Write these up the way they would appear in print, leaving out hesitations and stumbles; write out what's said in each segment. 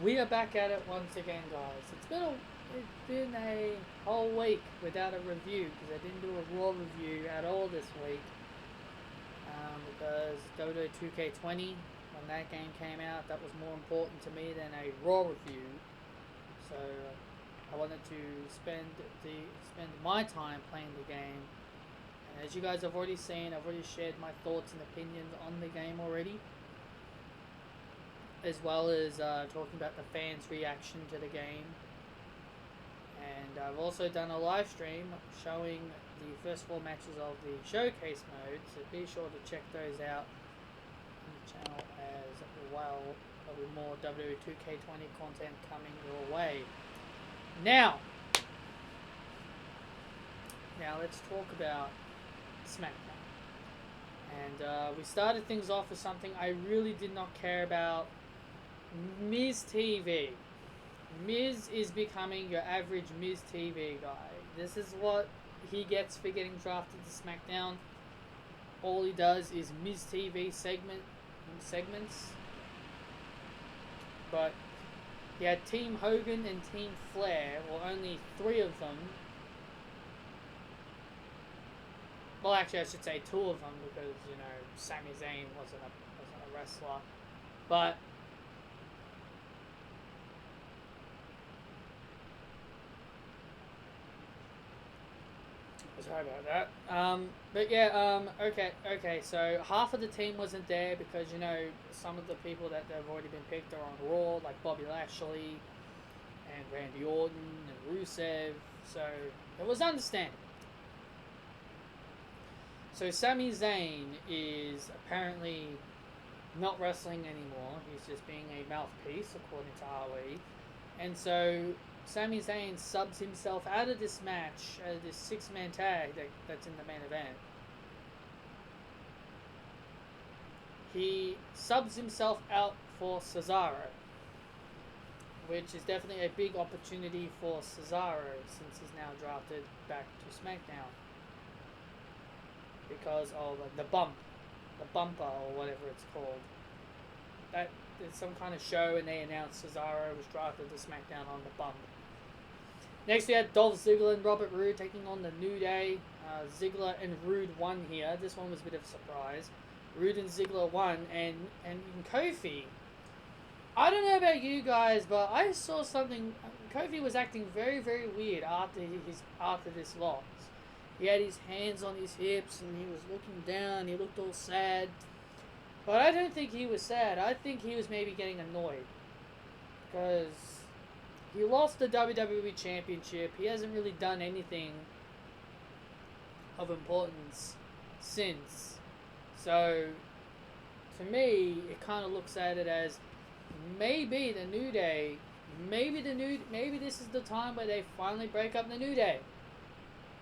We are back at it once again, guys. It's been a whole week without a review because I didn't do a Raw review at all this week. Because WWE 2K20, when that game came out, that was more important to me than a Raw review. So I wanted to spend my time playing the game. And as you guys have already seen, I've already shared my thoughts and opinions on the game already, as well as talking about the fans' reaction to the game. And I've also done a live stream showing the first four matches of the showcase mode, so be sure to check those out on the channel as well. There'll be more WWE 2K20 content coming your way. Now let's talk about Smackdown. And we started things off with something I really did not care about. Miz TV. Miz is becoming your average Miz TV guy. This is what he gets for getting drafted to SmackDown. All he does is Miz TV segments. But he had Team Hogan and Team Flair, or only three of them. Well, actually, I should say two of them because Sami Zayn wasn't a wrestler, but. Sorry about that. But yeah, okay. So half of the team wasn't there because some of the people that have already been picked are on Raw, like Bobby Lashley and Randy Orton and Rusev. So it was understandable. So Sami Zayn is apparently not wrestling anymore. He's just being a mouthpiece, according to ROE. And so Sami Zayn subs himself out of this match, out of this six-man tag that's in the main event. He subs himself out for Cesaro, which is definitely a big opportunity for Cesaro since he's now drafted back to SmackDown because of the bumper or whatever it's called. That it's some kind of show, and they announced Cesaro was drafted to SmackDown on the bump. Next, we had Dolph Ziggler and Robert Roode taking on the New Day. Ziggler and Roode won here. This one was a bit of a surprise. Roode and Ziggler won, and in Kofi, I don't know about you guys, but I saw something. Kofi was acting very, very weird after this loss. He had his hands on his hips, and he was looking down. He looked all sad. But I don't think he was sad. I think he was maybe getting annoyed. Because he lost the WWE Championship. He hasn't really done anything of importance since. So, to me, it kind of looks at it as maybe the New Day, maybe this is the time where they finally break up the New Day.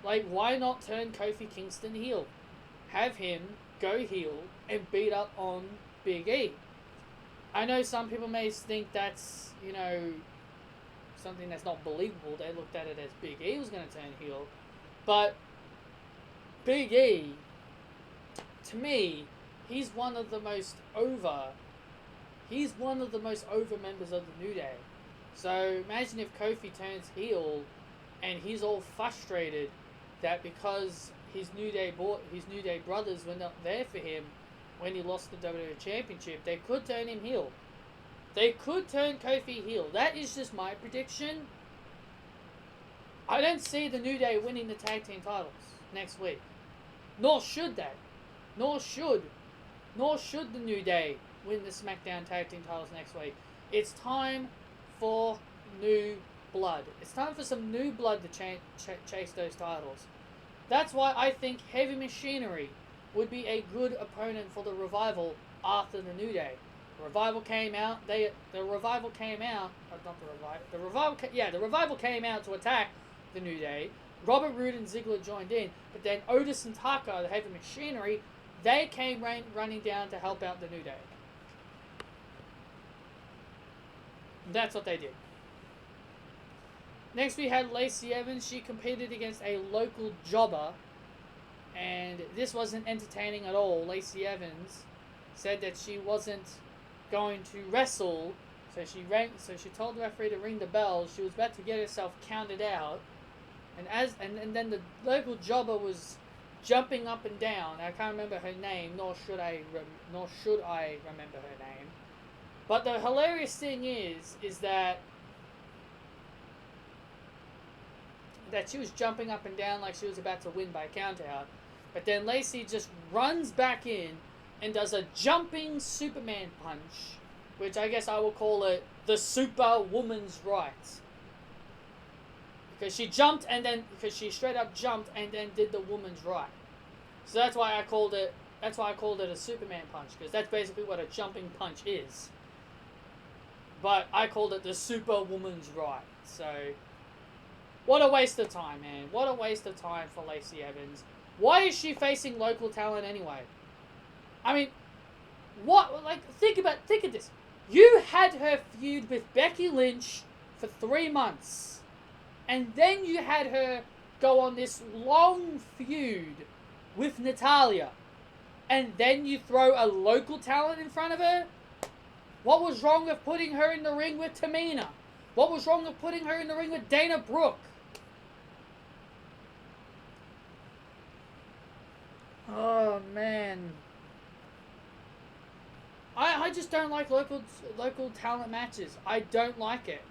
Like, why not turn Kofi Kingston heel? Have him go heel and beat up on Big E. I know some people may think that's, something that's not believable. They looked at it as Big E was going to turn heel. But Big E, to me, he's one of the most over members of the New Day. So imagine if Kofi turns heel and he's all frustrated that because his New Day brothers were not there for him when he lost the WWE Championship, they could turn him heel. They could turn Kofi heel. That is just my prediction. I don't see the New Day winning the tag team titles next week. Nor should they. Nor should the New Day win the SmackDown tag team titles next week. It's time for new blood. It's time for some new blood to chase those titles. That's why I think Heavy Machinery would be a good opponent for the Revival after the New Day. The Revival came out came out to attack the New Day. Robert Roode and Ziggler joined in, but then Otis and Taka, the Heavy Machinery, they came running down to help out the New Day. That's what they did. Next, we had Lacey Evans. She competed against a local jobber, and this wasn't entertaining at all. Lacey Evans said that she wasn't going to wrestle So she told the referee to ring the bell. She was about to get herself counted out, and then the local jobber was jumping up and down. I can't remember her name, nor should I remember her name. But the hilarious thing is that she was jumping up and down like she was about to win by count out. But then Lacey just runs back in and does a jumping Superman punch, which I guess I will call it the Superwoman's right. Because she she straight up jumped and then did the woman's right. So that's why I called it a Superman punch, because that's basically what a jumping punch is. But I called it the Superwoman's right. So what a waste of time, man. What a waste of time for Lacey Evans. Why is she facing local talent anyway? I mean, think of this. You had her feud with Becky Lynch for 3 months. And then you had her go on this long feud with Natalya. And then you throw a local talent in front of her? What was wrong with putting her in the ring with Tamina? What was wrong with putting her in the ring with Dana Brooke? Oh, man. I just don't like local talent matches. I don't like it.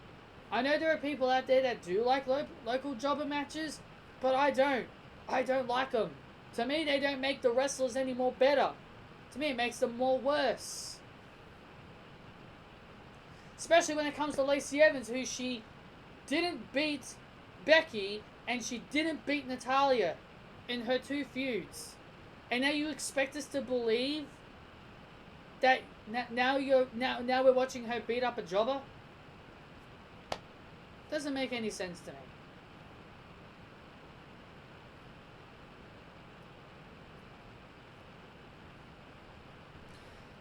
I know there are people out there that do like local jobber matches, but I don't. I don't like them. To me, they don't make the wrestlers any more better. To me, it makes them more worse. Especially when it comes to Lacey Evans, who she didn't beat Becky and she didn't beat Natalya in her 2 feuds. And now you expect us to believe that now we're watching her beat up a jobber? Doesn't make any sense to me.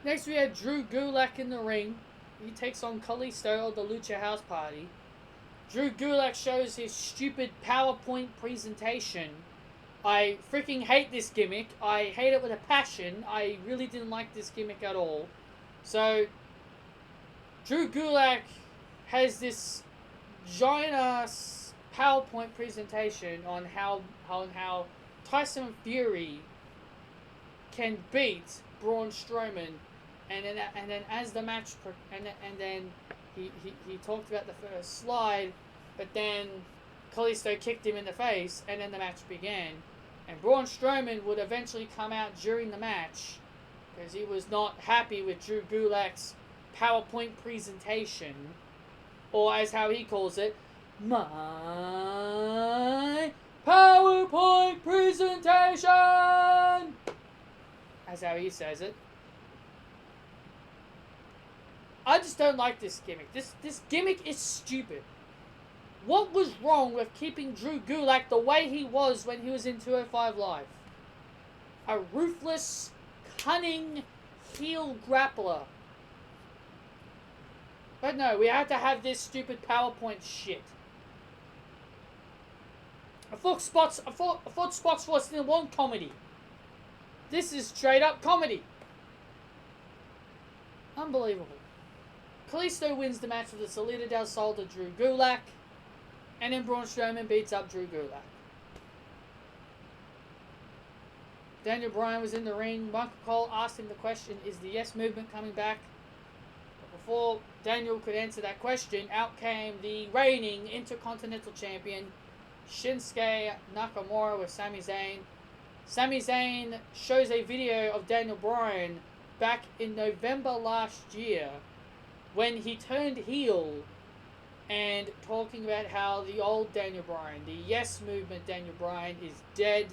Next we had Drew Gulak in the ring. He takes on Kalisto of the Lucha House Party. Drew Gulak shows his stupid PowerPoint presentation. I freaking hate this gimmick. I hate it with a passion. I really didn't like this gimmick at all. So, Drew Gulak has this giant-ass PowerPoint presentation on how Tyson Fury can beat Braun Strowman, and then as the match and then he talked about the first slide, but then Kalisto kicked him in the face, and then the match began. And Braun Strowman would eventually come out during the match because he was not happy with Drew Gulak's PowerPoint presentation, or as how he calls it, my PowerPoint presentation. That's how he says it. I just don't like this gimmick. This gimmick is stupid. What was wrong with keeping Drew Gulak the way he was when he was in 205 Live? A ruthless, cunning, heel grappler. But no, we had to have this stupid PowerPoint shit. I thought Spots was still one comedy. This is straight up comedy. Unbelievable. Kalisto wins the match with the Salida del Sol to Drew Gulak. And then Braun Strowman beats up Drew Gulak. Daniel Bryan was in the ring. Michael Cole asked him the question, is the Yes Movement coming back? But before Daniel could answer that question, out came the reigning Intercontinental Champion, Shinsuke Nakamura with Sami Zayn. Sami Zayn shows a video of Daniel Bryan back in November last year when he turned heel and talking about how the old Daniel Bryan, the Yes Movement Daniel Bryan, is dead.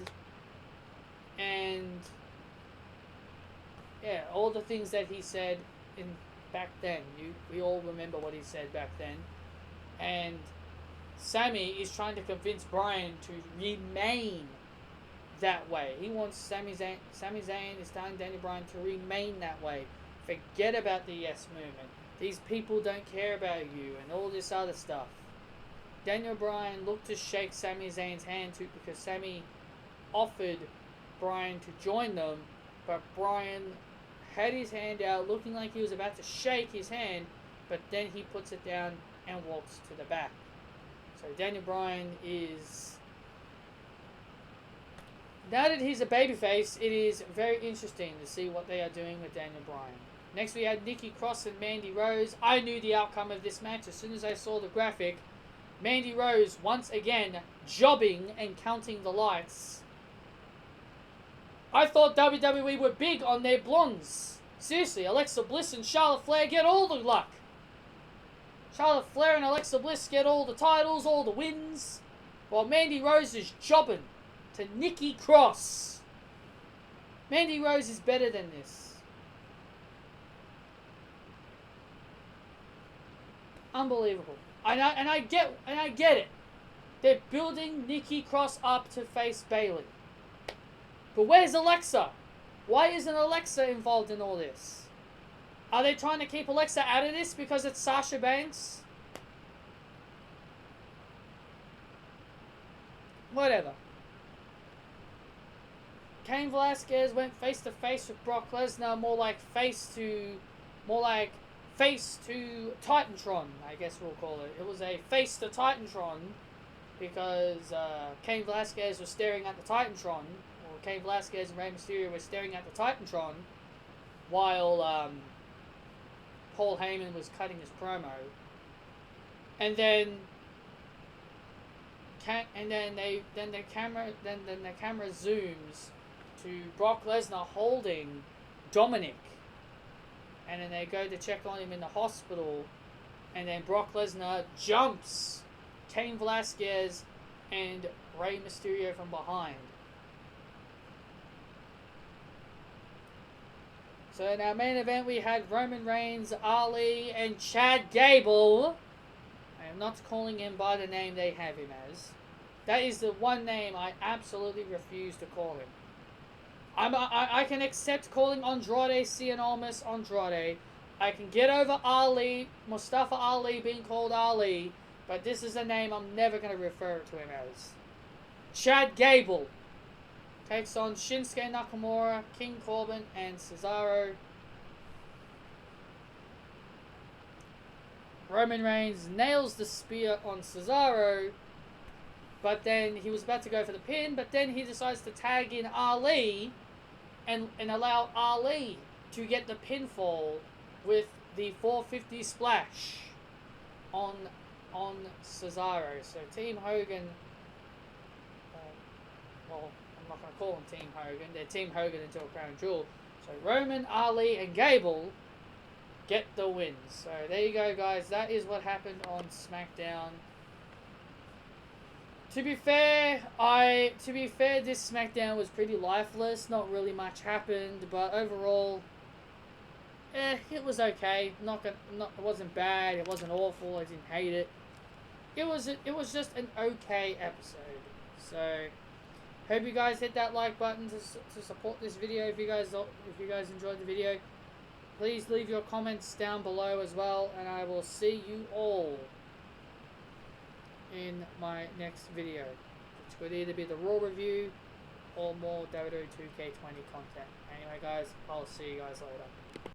And yeah, all the things that he said back then. We all remember what he said back then. And Sami is trying to convince Bryan to remain that way. He wants Sami Zayn is telling Daniel Bryan to remain that way. Forget about the Yes Movement. These people don't care about you and all this other stuff. Daniel Bryan looked to shake Sami Zayn's hand too, because Sami offered Bryan to join them, but Bryan had his hand out looking like he was about to shake his hand, but then he puts it down and walks to the back. So Daniel Bryan is... Now that he's a babyface, it is very interesting to see what they are doing with Daniel Bryan. Next we had Nikki Cross and Mandy Rose. I knew the outcome of this match as soon as I saw the graphic. Mandy Rose once again jobbing and counting the lights. I thought WWE were big on their blondes. Seriously, Alexa Bliss and Charlotte Flair get all the luck. Charlotte Flair and Alexa Bliss get all the titles, all the wins, while Mandy Rose is jobbing to Nikki Cross. Mandy Rose is better than this. Unbelievable. And I get it. They're building Nikki Cross up to face Bayley. But where's Alexa? Why isn't Alexa involved in all this? Are they trying to keep Alexa out of this because it's Sasha Banks? Whatever. Cain Velasquez went face to face with Brock Lesnar, more like face to Titantron, I guess we'll call it. It was a face to Titantron because Cain Velasquez was staring at the Titantron, or Cain Velasquez and Rey Mysterio were staring at the Titantron while Paul Heyman was cutting his promo, and then the camera zooms to Brock Lesnar holding Dominic, and then they go to check on him in the hospital, and then Brock Lesnar jumps Cain Velasquez and Rey Mysterio from behind. So in our main event we had Roman Reigns, Ali, and Chad Gable. I am not calling him by the name they have him as. That is the one name I absolutely refuse to call him. I can accept calling Andrade Cien Almas Andrade. I can get over Ali, Mustafa Ali being called Ali, but this is a name I'm never going to refer to him as. Chad Gable takes on Shinsuke Nakamura, King Corbin, and Cesaro. Roman Reigns nails the spear on Cesaro, but then he was about to go for the pin, but then he decides to tag in Ali and allow Ali to get the pinfall with the 450 splash on Cesaro. So Team Hogan, well, I'm not going to call them Team Hogan, they're Team Hogan until Crown Jewel. So Roman, Ali, and Gable get the wins. So there you go, guys. That is what happened on SmackDown. To be fair, this SmackDown was pretty lifeless. Not really much happened, but overall, it was okay. It wasn't bad. It wasn't awful. I didn't hate it. It was just an okay episode. So hope you guys hit that like button to support this video. If you guys enjoyed the video, please leave your comments down below as well, and I will see you all in my next video, which could either be the Raw review or more WWE 2K20 content. Anyway, guys, I'll see you guys later.